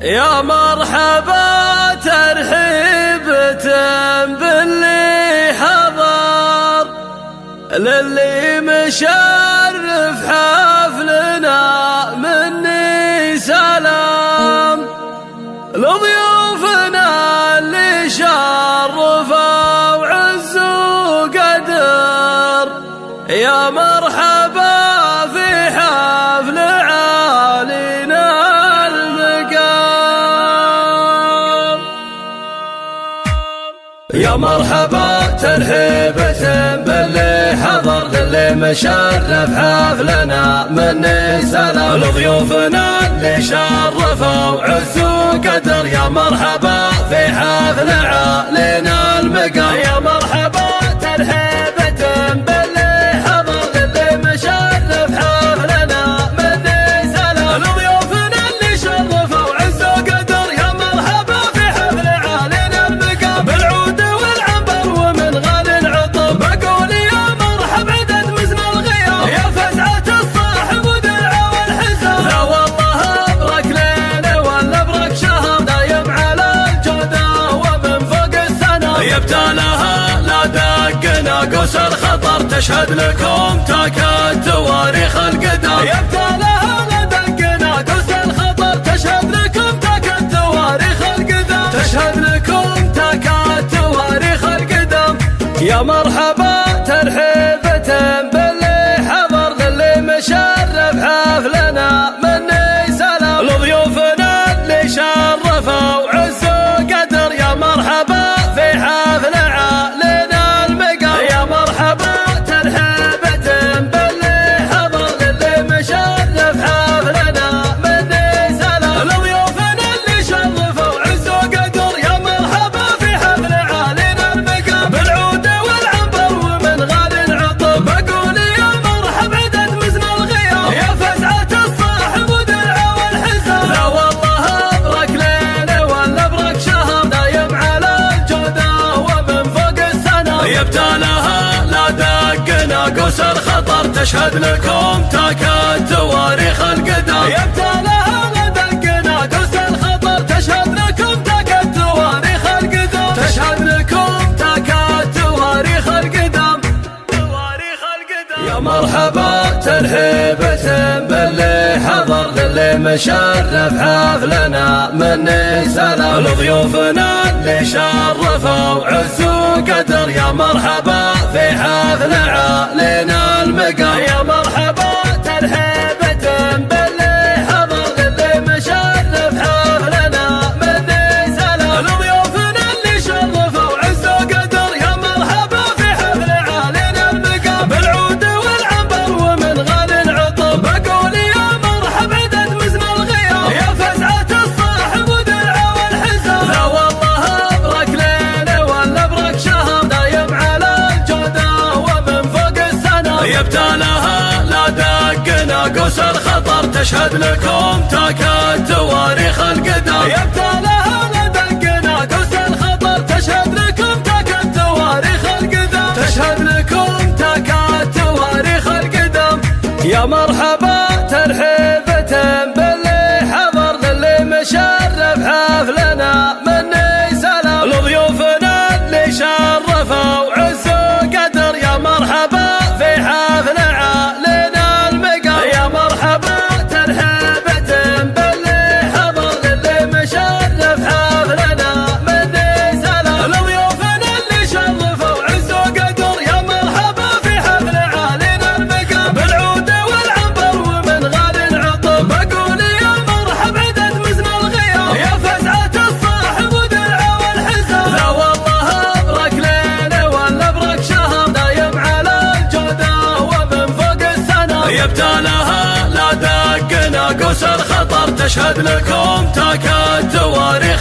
يا مرحبا ترحيبة باللي حضر، للي مشرف حفلنا مني سلام، لضيوفنا اللي شرفوا وعز وقدر. يا مرحبا في حفل عالينا المقام. يا مرحبا ترحيبة باللي حضر، للي مشرف حفلنا مني سلام، لضيوفنا اللي شرفوا وعز وقدر. يا مرحبا في حفل عالينا المقام. يا مرحبا ترحيبة باللي حضر، للي مشرف حفلنا مني سلام، لضيوفنا اللي شرفوا وعز وقدر. يا مرحبا في حفل عالينا المقام، بالعود والعنبر ومن غالي العطر. بقول يا مرحب عدد مزن الغياب، يا فزعة الصاحب ودرعه والحزام. لا والله ابرك ليل ولا ابرك شهر، دايم على الجودة ومن فوق السنة. يبتالها لا دقنا قوس الخطر، تشهد لكم تاكد تواريخ القدم. يبتالها لا دقنا قوس الخطر، تشهد لكم تاكد تواريخ القدم. تشهد لكم تاكد تواريخ القدم. يا مرحبا ترحيبة باللي حضر، للي مشرف حفلنا مني سلام، لضيوفنا اللي شرفوا وعز وقدر. يا مرحبا في حفل عالينا المقام. يا مرحبا ترحيبة باللي حضر، للي مشرف حفلنا مني سلام، لضيوفنا اللي شرفوا وعز وقدر. يا مرحبا في حفل عالينا المقام، بالعود والعنبر ومن غالي العطر. بقول يا مرحب عدد مزن الغياب، يا فزعة الصاحب ودرعه والحزام. لا والله ابرك ليل ولا ابرك شهر، دايم على الجودة ومن فوق السنة. يبتالها لا دقنا قوس الخطر، تشهد لكم تاكد تواريخ القدم. يبتالها لا دقنا قوس الخطر، تشهد لكم تاكد تواريخ القدم. تشهد لكم تاكد تواريخ القدم. تواريخ القدم. يا مرحبا ترحيبة باللي حضر، للي مشرف حفلنا مني سلام، لضيوفنا اللي شرفوا وعز وقدر. يا مرحبا في حفل عالينا المقام. يا مرحبا ترحيبة باللي حضر، للي مشرف حفلنا مني سلام، لضيوفنا اللي شرفوا وعز وقدر. يا مرحبا في حفل عالينا المقام، بالعود والعنبر ومن غالي العطر. بقول يا مرحب عدد مزن الغياب، يا فزعة الصاحب ودرعه والحزام. لا والله ابرك ليل ولا ابرك شهر، دايم على الجودة ومن فوق السنة. يبتالها لا دقنا قوس الخطر، تشهد لكم تاكد تواريخ القدم. يبتالها لا دقنا قوس الخطر، تشهد لكم تاكد تواريخ القدم. تشهد لكم تاكد تواريخ القدم. يا مرحبا ترحيبة باللي حضر، للي مشرف حفلنا مني سلام، لضيوفنا اللي شرفوا وعز وقدر. يا مرحبا في حفل عالينا المقام. يا مرحبا ترحيبة باللي حضر، للي مشرف حفلنا مني سلام، لضيوفنا اللي شرفوا وعز وقدر. يا مرحبا في حفل عالينا المقام، بالعود والعنبر ومن غالي العطر. بقول يا مرحب عدد مزن الغياب، يا فزعة الصاحب ودرعه والحزام. لا والله ابرك ليل ولا ابرك شهر، دايم على الجودة ومن فوق السنة. يبتالها لا دقنا قوس الخطر، تشهد لكم تاكد تواريخ